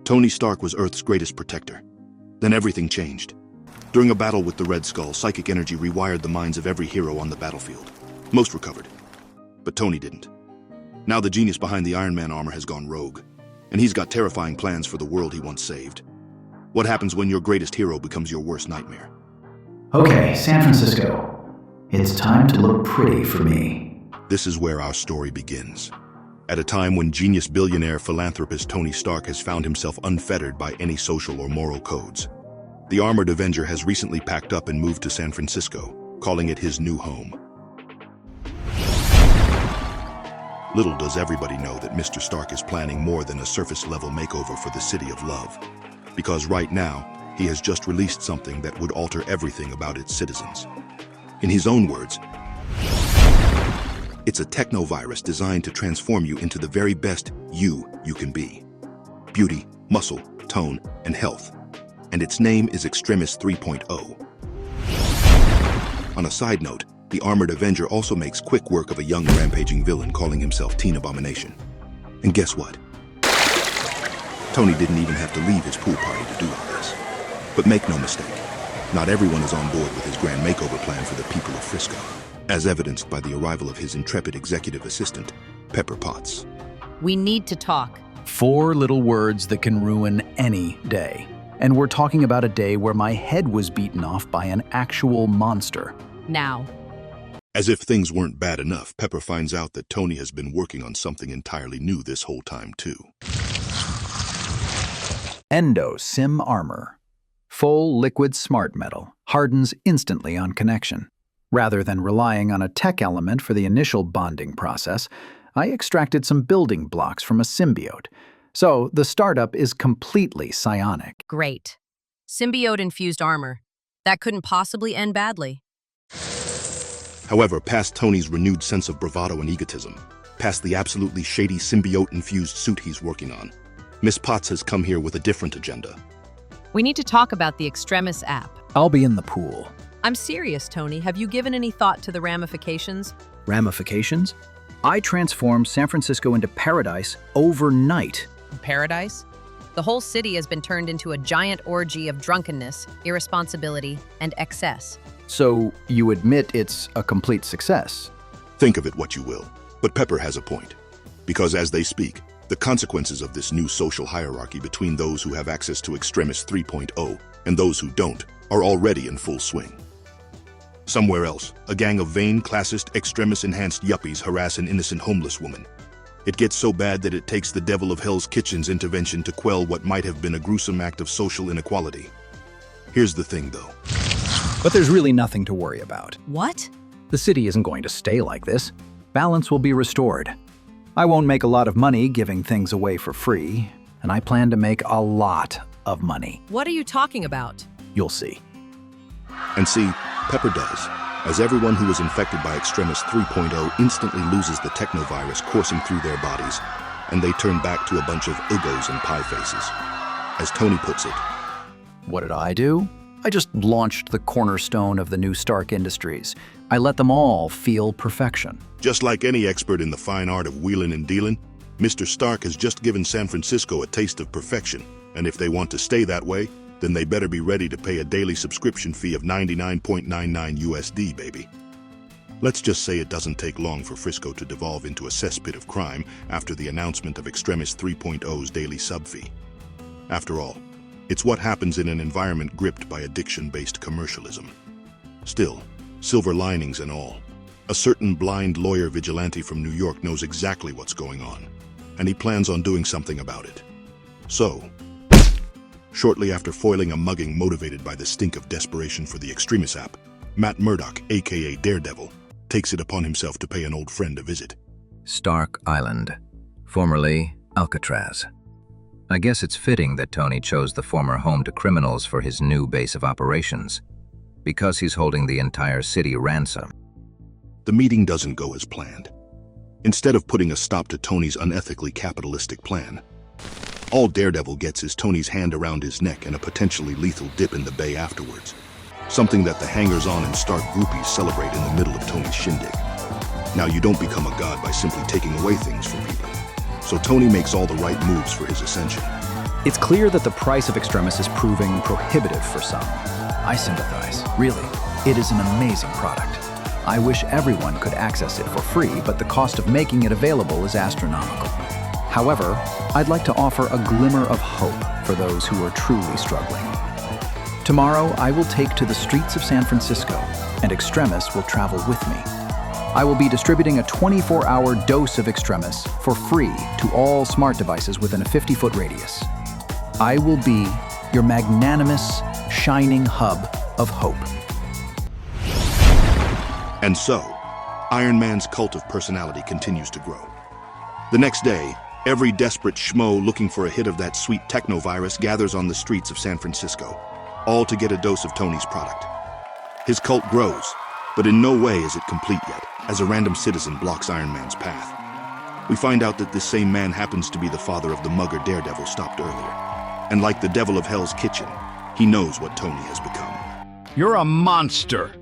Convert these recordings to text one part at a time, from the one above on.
Tony Stark was Earth's greatest protector. Then everything changed. During a battle with the Red Skull, psychic energy rewired the minds of every hero on the battlefield. Most recovered, but Tony didn't. Now the genius behind the Iron Man armor has gone rogue, and he's got terrifying plans for the world he once saved. What happens when your greatest hero becomes your worst nightmare? Okay, San Francisco. It's time to look pretty for me. This is where our story begins. At a time when genius billionaire philanthropist Tony Stark has found himself unfettered by any social or moral codes. The Armored Avenger has recently packed up and moved to San Francisco, calling it his new home. Little does everybody know that Mr. Stark is planning more than a surface-level makeover for the City of Love. Because right now, he has just released something that would alter everything about its citizens. In his own words, it's a technovirus designed to transform you into the very best you can be. Beauty, muscle, tone, and health. And its name is Extremis 3.0. On a side note, the Armored Avenger also makes quick work of a young rampaging villain calling himself Teen Abomination. And guess what? Tony didn't even have to leave his pool party to do all this. But make no mistake, not everyone is on board with his grand makeover plan for the people of Frisco, as evidenced by the arrival of his intrepid executive assistant, Pepper Potts. We need to talk. 4 little words that can ruin any day. And we're talking about a day where my head was beaten off by an actual monster. Now. As if things weren't bad enough, Pepper finds out that Tony has been working on something entirely new this whole time, too. Endo Sim Armor. Full liquid smart metal, hardens instantly on connection. Rather than relying on a tech element for the initial bonding process, I extracted some building blocks from a symbiote. So the startup is completely psionic. Great. Symbiote-infused armor. That couldn't possibly end badly. However, past Tony's renewed sense of bravado and egotism, past the absolutely shady symbiote-infused suit he's working on, Miss Potts has come here with a different agenda. We need to talk about the Extremis app. I'll be in the pool. I'm serious, Tony. Have you given any thought to the ramifications? Ramifications? I transformed San Francisco into paradise overnight. Paradise? The whole city has been turned into a giant orgy of drunkenness, irresponsibility, and excess. So you admit it's a complete success? Think of it what you will, but Pepper has a point. Because as they speak, the consequences of this new social hierarchy between those who have access to Extremis 3.0 and those who don't are already in full swing. Somewhere else, a gang of vain, classist, Extremis-enhanced yuppies harass an innocent homeless woman. It gets so bad that it takes the devil of Hell's Kitchen's intervention to quell what might have been a gruesome act of social inequality. Here's the thing, though. But there's really nothing to worry about. What? The city isn't going to stay like this. Balance will be restored. I won't make a lot of money giving things away for free, and I plan to make a lot of money. What are you talking about? You'll see. And see, Pepper does, as everyone who is infected by Extremis 3.0 instantly loses the technovirus coursing through their bodies, and they turn back to a bunch of uggos and pie faces. As Tony puts it, What did I do? I just launched the cornerstone of the new Stark Industries. I let them all feel perfection. just like any expert in the fine art of wheeling and dealing, Mr. Stark has just given San Francisco a taste of perfection, and if they want to stay that way, then they better be ready to pay a daily subscription fee of 99.99 USD, baby. Let's just say it doesn't take long for Frisco to devolve into a cesspit of crime after the announcement of Extremis 3.0's daily sub fee. After all, it's what happens in an environment gripped by addiction-based commercialism. Still, silver linings and all, a certain blind lawyer vigilante from New York knows exactly what's going on, and he plans on doing something about it. So, shortly after foiling a mugging motivated by the stink of desperation for the Extremis app, Matt Murdock, aka Daredevil, takes it upon himself to pay an old friend a visit. Stark Island, formerly Alcatraz. I guess it's fitting that Tony chose the former home to criminals for his new base of operations, because he's holding the entire city ransom. The meeting doesn't go as planned. Instead of putting a stop to Tony's unethically capitalistic plan, all Daredevil gets is Tony's hand around his neck and a potentially lethal dip in the bay afterwards. Something that the hangers-on and Stark groupies celebrate in the middle of Tony's shindig. Now, you don't become a god by simply taking away things from people. So Tony makes all the right moves for his ascension. It's clear that the price of Extremis is proving prohibitive for some. I sympathize. Really, it is an amazing product. I wish everyone could access it for free, but the cost of making it available is astronomical. However, I'd like to offer a glimmer of hope for those who are truly struggling. Tomorrow, I will take to the streets of San Francisco, and Extremis will travel with me. I will be distributing a 24-hour dose of Extremis for free to all smart devices within a 50-foot radius. I will be your magnanimous, shining hub of hope. And so, Iron Man's cult of personality continues to grow. The next day, every desperate schmo looking for a hit of that sweet techno-virus gathers on the streets of San Francisco, all to get a dose of Tony's product. His cult grows, but in no way is it complete yet, as a random citizen blocks Iron Man's path. We find out that this same man happens to be the father of the mugger Daredevil stopped earlier. And like the devil of Hell's Kitchen, he knows what Tony has become. You're a monster!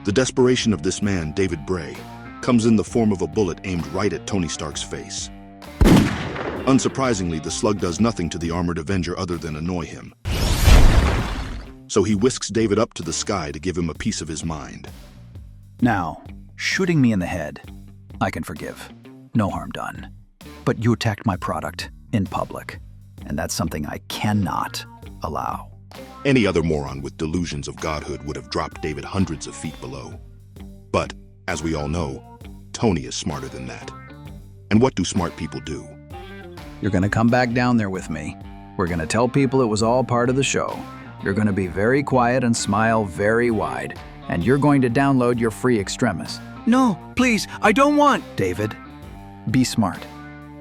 The desperation of this man, David Bray, comes in the form of a bullet aimed right at Tony Stark's face. Unsurprisingly, the slug does nothing to the armored Avenger other than annoy him. So he whisks David up to the sky to give him a piece of his mind. Now, shooting me in the head, I can forgive. No harm done. But you attacked my product in public, and that's something I cannot allow. Any other moron with delusions of godhood would have dropped David hundreds of feet below. But, as we all know, Tony is smarter than that. And what do smart people do? You're gonna come back down there with me. We're gonna tell people it was all part of the show. You're gonna be very quiet and smile very wide. And you're going to download your free Extremis. No, please, I don't want! David, be smart.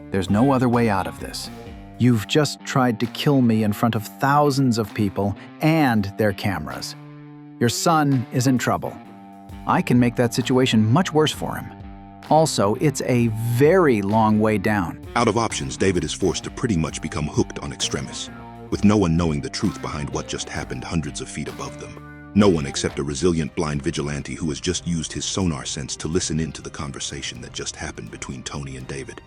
There's no other way out of this. You've just tried to kill me in front of thousands of people and their cameras. Your son is in trouble. I can make that situation much worse for him. Also, it's a very long way down. Out of options, David is forced to pretty much become hooked on Extremis, with no one knowing the truth behind what just happened hundreds of feet above them. No one except a resilient blind vigilante who has just used his sonar sense to listen into the conversation that just happened between Tony and David.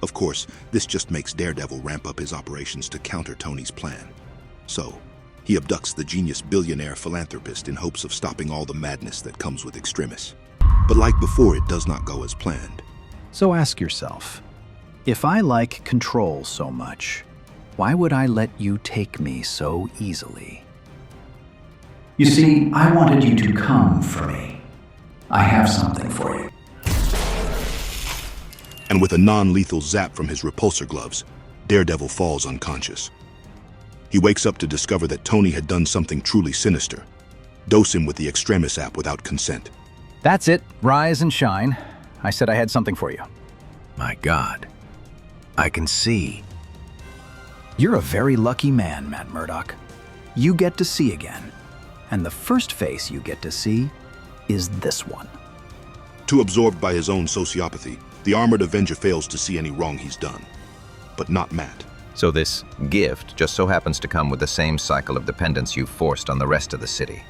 Of course, this just makes Daredevil ramp up his operations to counter Tony's plan. So, he abducts the genius billionaire philanthropist in hopes of stopping all the madness that comes with Extremis. But like before, it does not go as planned. So ask yourself, if I like control so much, why would I let you take me so easily? You see, I wanted you to come for me. I have something for you. And with a non-lethal zap from his repulsor gloves, Daredevil falls unconscious. He wakes up to discover that Tony had done something truly sinister. Dose him with the Extremis app without consent. That's it, rise and shine. I said I had something for you. My God, I can see. You're a very lucky man, Matt Murdock. You get to see again. And the first face you get to see is this one. Too absorbed by his own sociopathy, the armored Avenger fails to see any wrong he's done. But not Matt. So this gift just so happens to come with the same cycle of dependence you've forced on the rest of the city.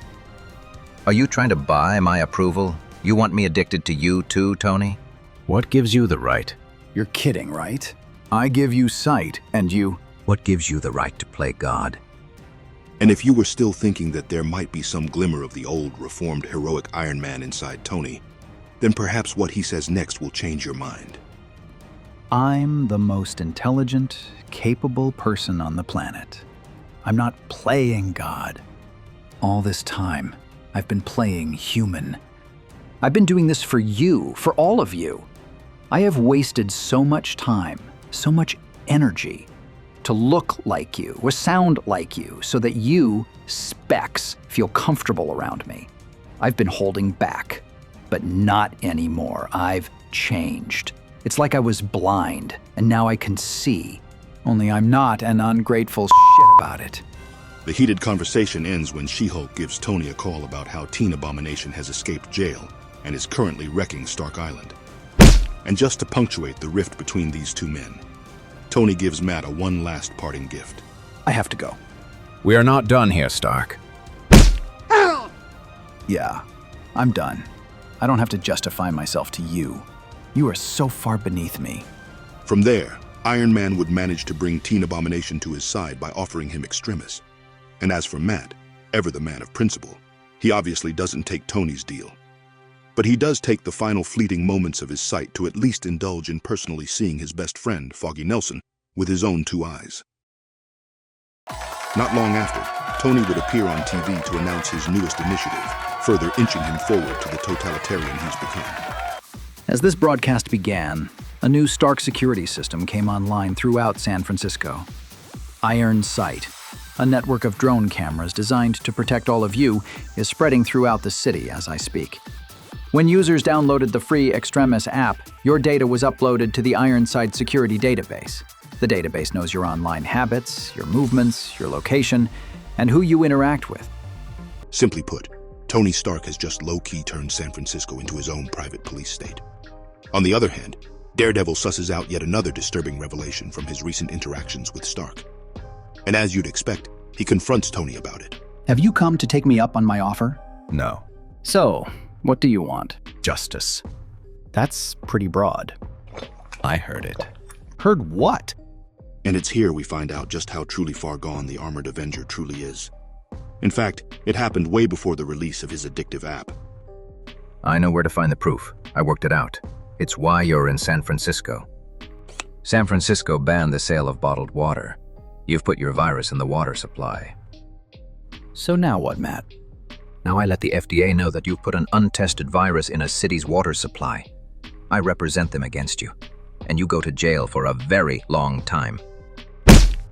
Are you trying to buy my approval? You want me addicted to you too, Tony? What gives you the right? You're kidding, right? I give you sight, and you... What gives you the right to play God? And if you were still thinking that there might be some glimmer of the old, reformed, heroic Iron Man inside Tony, then perhaps what he says next will change your mind. I'm the most intelligent, capable person on the planet. I'm not playing God. All this time, I've been playing human. I've been doing this for you, for all of you. I have wasted so much time, so much energy to look like you or sound like you so that you, specs, feel comfortable around me. I've been holding back, but not anymore. I've changed. It's like I was blind, and now I can see. Only I'm not an ungrateful shit about it. The heated conversation ends when She-Hulk gives Tony a call about how Teen Abomination has escaped jail and is currently wrecking Stark Island. And just to punctuate the rift between these two men, Tony gives Matt a one last parting gift. I have to go. We are not done here, Stark. Yeah, I'm done. I don't have to justify myself to you. You are so far beneath me. From there, Iron Man would manage to bring Teen Abomination to his side by offering him Extremis. And as for Matt, ever the man of principle, he obviously doesn't take Tony's deal. But he does take the final fleeting moments of his sight to at least indulge in personally seeing his best friend, Foggy Nelson, with his own 2 eyes. Not long after, Tony would appear on TV to announce his newest initiative, further inching him forward to the totalitarian he's become. As this broadcast began, a new Stark security system came online throughout San Francisco. Iron Sight, a network of drone cameras designed to protect all of you, is spreading throughout the city as I speak. When users downloaded the free Extremis app, your data was uploaded to the Iron Sight security database. The database knows your online habits, your movements, your location, and who you interact with. Simply put, Tony Stark has just low-key turned San Francisco into his own private police state. On the other hand, Daredevil susses out yet another disturbing revelation from his recent interactions with Stark. And as you'd expect, he confronts Tony about it. Have you come to take me up on my offer? No. So, what do you want? Justice. That's pretty broad. I heard it. Heard what? And it's here we find out just how truly far gone the Armored Avenger truly is. In fact, it happened way before the release of his addictive app. I know where to find the proof. I worked it out. It's why you're in San Francisco. San Francisco banned the sale of bottled water. You've put your virus in the water supply. So now what, Matt? Now I let the FDA know that you've put an untested virus in a city's water supply. I represent them against you, and you go to jail for a very long time.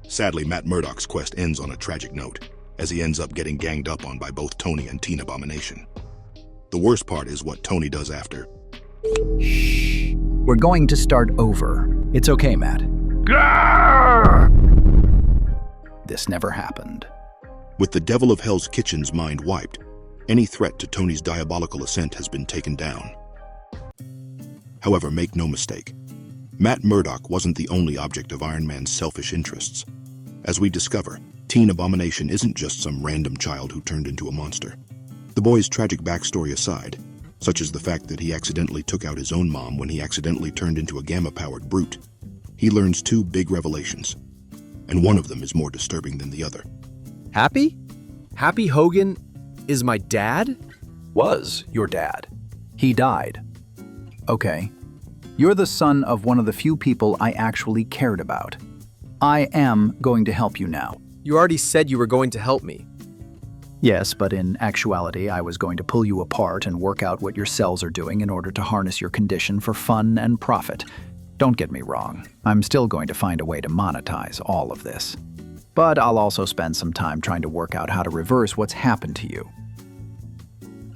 Sadly, Matt Murdock's quest ends on a tragic note, as he ends up getting ganged up on by both Tony and Teen Abomination. The worst part is what Tony does after. We're going to start over. It's okay, Matt. This never happened. With the Devil of Hell's Kitchen's mind wiped, any threat to Tony's diabolical ascent has been taken down. However, make no mistake, Matt Murdock wasn't the only object of Iron Man's selfish interests. As we discover, Teen Abomination isn't just some random child who turned into a monster. The boy's tragic backstory aside, such as the fact that he accidentally took out his own mom when he accidentally turned into a gamma-powered brute, he learns 2 big revelations, and one of them is more disturbing than the other. Happy? Happy Hogan is my dad? Was your dad. He died. Okay. You're the son of one of the few people I actually cared about. I am going to help you now. You already said you were going to help me. Yes, but in actuality, I was going to pull you apart and work out what your cells are doing in order to harness your condition for fun and profit. Don't get me wrong, I'm still going to find a way to monetize all of this. But I'll also spend some time trying to work out how to reverse what's happened to you.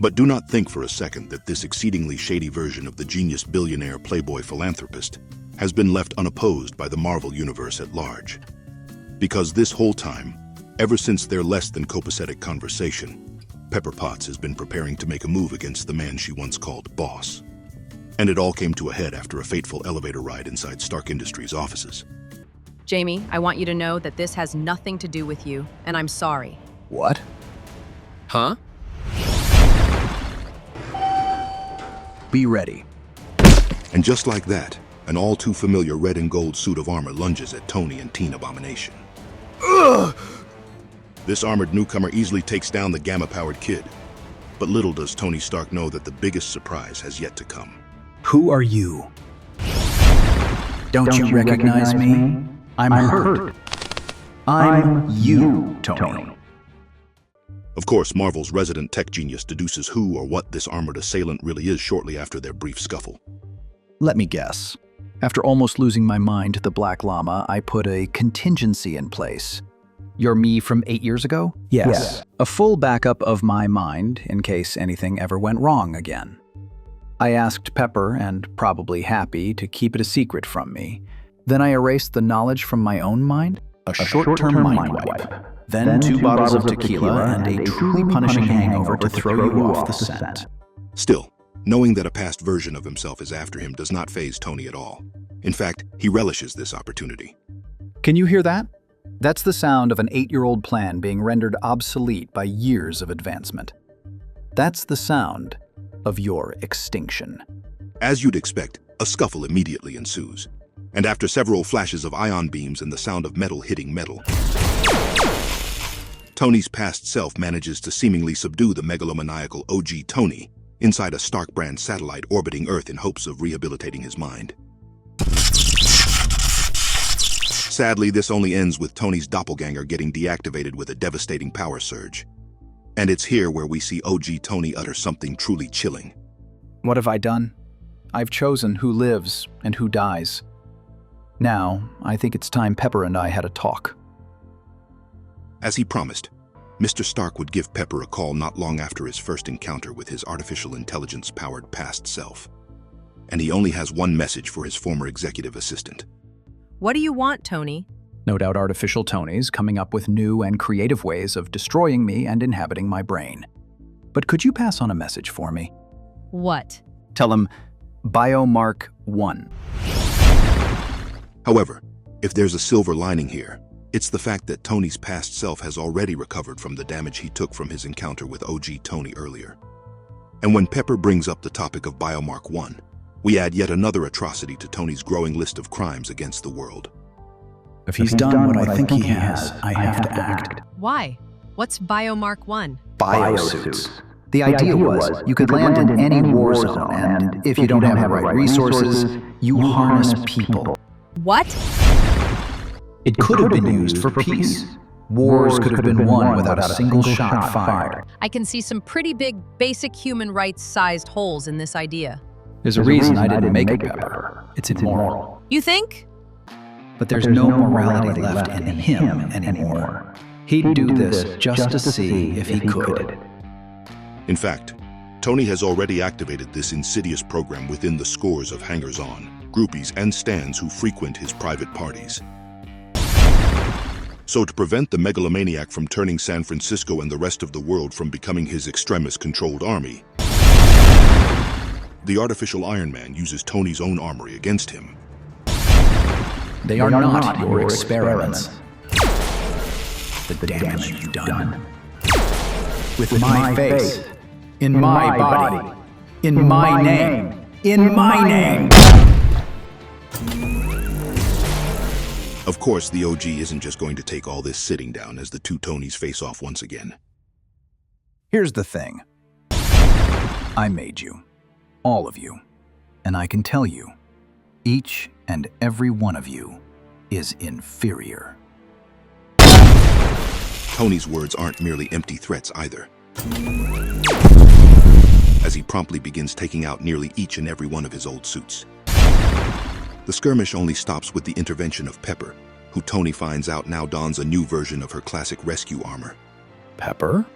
But do not think for a second that this exceedingly shady version of the genius billionaire playboy philanthropist has been left unopposed by the Marvel Universe at large. Because this whole time, ever since their less than copacetic conversation, Pepper Potts has been preparing to make a move against the man she once called boss. And it all came to a head after a fateful elevator ride inside Stark Industries' offices. Jamie, I want you to know that this has nothing to do with you, and I'm sorry. What? Huh? Be ready. And just like that, an all too familiar red and gold suit of armor lunges at Tony and Teen Abomination. Ugh! This armored newcomer easily takes down the gamma-powered kid. But little does Tony Stark know that the biggest surprise has yet to come. Who are you? Don't you recognize me? I'm hurt. I'm you, Tony. Of course, Marvel's resident tech genius deduces who or what this armored assailant really is shortly after their brief scuffle. Let me guess. After almost losing my mind to the Black Llama, I put a contingency in place. You're me from 8 years ago? Yes. A full backup of my mind in case anything ever went wrong again. I asked Pepper, and probably Happy, to keep it a secret from me. Then I erased the knowledge from my own mind. A short-term mind wipe. Then 2 bottles of tequila and a truly punishing hangover to throw you off the scent. Still, knowing that a past version of himself is after him does not faze Tony at all. In fact, he relishes this opportunity. Can you hear that? That's the sound of an 8-year-old plan being rendered obsolete by years of advancement. That's the sound of your extinction. As you'd expect, a scuffle immediately ensues. And after several flashes of ion beams and the sound of metal hitting metal, Tony's past self manages to seemingly subdue the megalomaniacal OG Tony inside a Stark brand satellite orbiting Earth in hopes of rehabilitating his mind. Sadly, this only ends with Tony's doppelganger getting deactivated with a devastating power surge. And it's here where we see OG Tony utter something truly chilling. What have I done? I've chosen who lives and who dies. Now, I think it's time Pepper and I had a talk. As he promised, Mr. Stark would give Pepper a call not long after his first encounter with his artificial intelligence-powered past self. And he only has one message for his former executive assistant. What do you want, Tony? No doubt artificial Tony's coming up with new and creative ways of destroying me and inhabiting my brain. But could you pass on a message for me? What? Tell him, Biomark 1. However, if there's a silver lining here, it's the fact that Tony's past self has already recovered from the damage he took from his encounter with OG Tony earlier. And when Pepper brings up the topic of Biomark 1, we add yet another atrocity to Tony's growing list of crimes against the world. If he's done what I think he has, I have to act. Why? What's Biomark 1? Biosuits. The idea was you could land in any war zone, and if you don't have the right resources, you harness people. What? It could have been used for peace. Wars could have been won without a single shot fired. I can see some pretty big, basic human rights-sized holes in this idea. There's a reason I didn't make it, Pepper. It's immoral. You think? But there's no morality left in him anymore. He'd do this just to see if he could. In fact, Tony has already activated this insidious program within the scores of hangers-on, groupies, and stands who frequent his private parties. So to prevent the megalomaniac from turning San Francisco and the rest of the world from becoming his Extremis-controlled army, the artificial Iron Man uses Tony's own armory against him. They are not your experiments. The damage you've done. With my face, in my body, in my name, in my name. Of course, the OG isn't just going to take all this sitting down as the two Tonys face off once again. Here's the thing. I made you. All of you. And I can tell you, each and every one of you is inferior. Tony's words aren't merely empty threats either, as he promptly begins taking out nearly each and every one of his old suits. The skirmish only stops with the intervention of Pepper, who Tony finds out now dons a new version of her classic rescue armor. Pepper?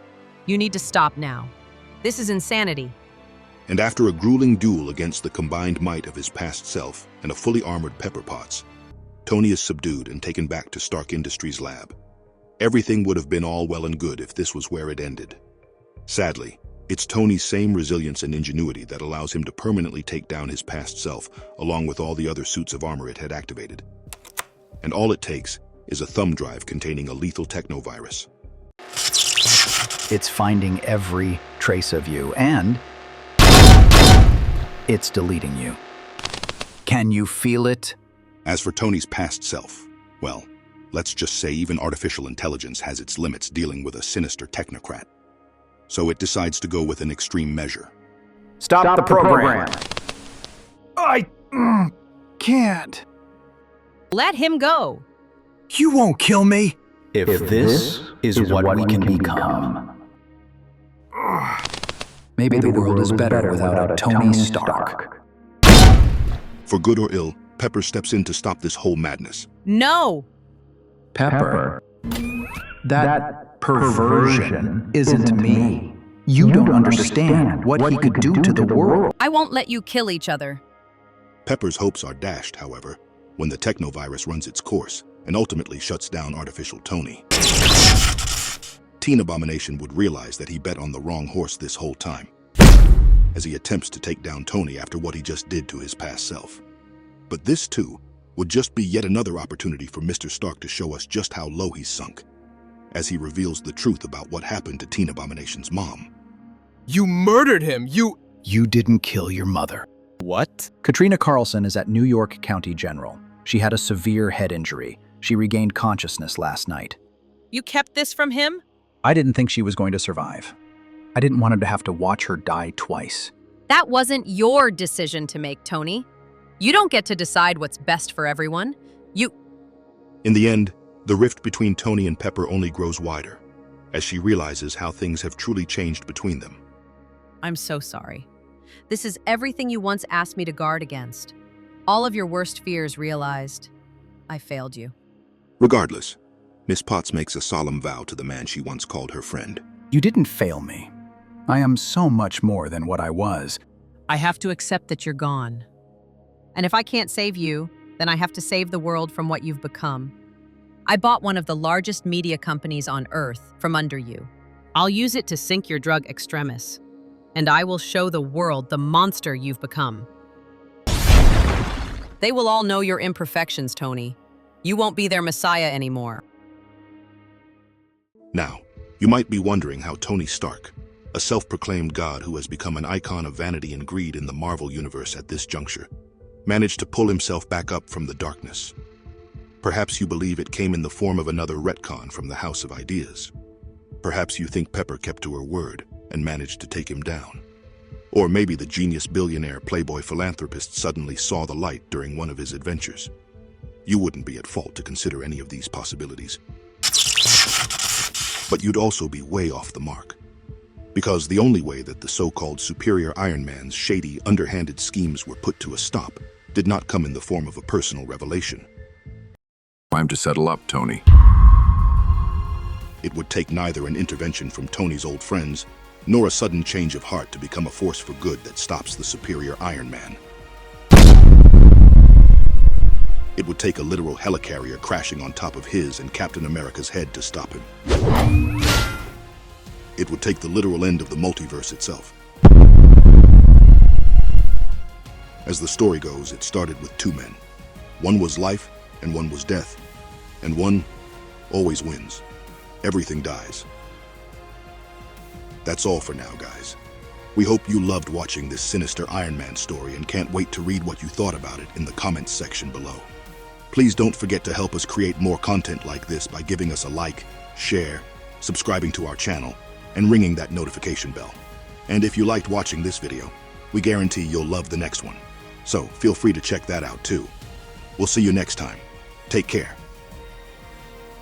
You need to stop now. This is insanity. And after a grueling duel against the combined might of his past self and a fully armored Pepper Potts, Tony is subdued and taken back to Stark Industries' lab. Everything would have been all well and good if this was where it ended. Sadly, it's Tony's same resilience and ingenuity that allows him to permanently take down his past self, along with all the other suits of armor it had activated. And all it takes is a thumb drive containing a lethal technovirus. It's finding every trace of you, and it's deleting you. Can you feel it? As for Tony's past self, well, let's just say even artificial intelligence has its limits dealing with a sinister technocrat. So it decides to go with an extreme measure. Stop the program. I can't. Let him go. You won't kill me. If this is what we can become. Maybe the world is better without a Tony Stark. For good or ill, Pepper steps in to stop this whole madness. No. Pepper, that perversion isn't me. You don't understand what he could do to the world. I won't let you kill each other. Pepper's hopes are dashed, however, when the technovirus runs its course and ultimately shuts down artificial Tony. Teen Abomination would realize that he bet on the wrong horse this whole time, as he attempts to take down Tony after what he just did to his past self. But this, too, would just be yet another opportunity for Mr. Stark to show us just how low he's sunk, as he reveals the truth about what happened to Teen Abomination's mom. You murdered him! You didn't kill your mother. What? Katrina Carlson is at New York County General. She had a severe head injury. She regained consciousness last night. You kept this from him? I didn't think she was going to survive. I didn't want him to have to watch her die twice. That wasn't your decision to make, Tony. You don't get to decide what's best for everyone. In the end, the rift between Tony and Pepper only grows wider, as she realizes how things have truly changed between them. I'm so sorry. This is everything you once asked me to guard against. All of your worst fears realized. I failed you. Regardless, Miss Potts makes a solemn vow to the man she once called her friend. You didn't fail me. I am so much more than what I was. I have to accept that you're gone. And if I can't save you, then I have to save the world from what you've become. I bought one of the largest media companies on Earth from under you. I'll use it to sink your drug Extremis. And I will show the world the monster you've become. They will all know your imperfections, Tony. You won't be their messiah anymore. Now, you might be wondering how Tony Stark, a self-proclaimed god who has become an icon of vanity and greed in the Marvel universe at this juncture, managed to pull himself back up from the darkness. Perhaps you believe it came in the form of another retcon from the House of Ideas. Perhaps you think Pepper kept to her word and managed to take him down. Or maybe the genius billionaire playboy philanthropist suddenly saw the light during one of his adventures. You wouldn't be at fault to consider any of these possibilities. But you'd also be way off the mark. Because the only way that the so-called superior Iron Man's shady, underhanded schemes were put to a stop did not come in the form of a personal revelation. Time to settle up, Tony. It would take neither an intervention from Tony's old friends, nor a sudden change of heart to become a force for good that stops the superior Iron Man. It would take a literal helicarrier crashing on top of his and Captain America's head to stop him. It would take the literal end of the multiverse itself. As the story goes, it started with two men. One was life, and one was death. And one always wins. Everything dies. That's all for now, guys. We hope you loved watching this sinister Iron Man story and can't wait to read what you thought about it in the comments section below. Please don't forget to help us create more content like this by giving us a like, share, subscribing to our channel, and ringing that notification bell. And if you liked watching this video, we guarantee you'll love the next one. So feel free to check that out too. We'll see you next time. Take care.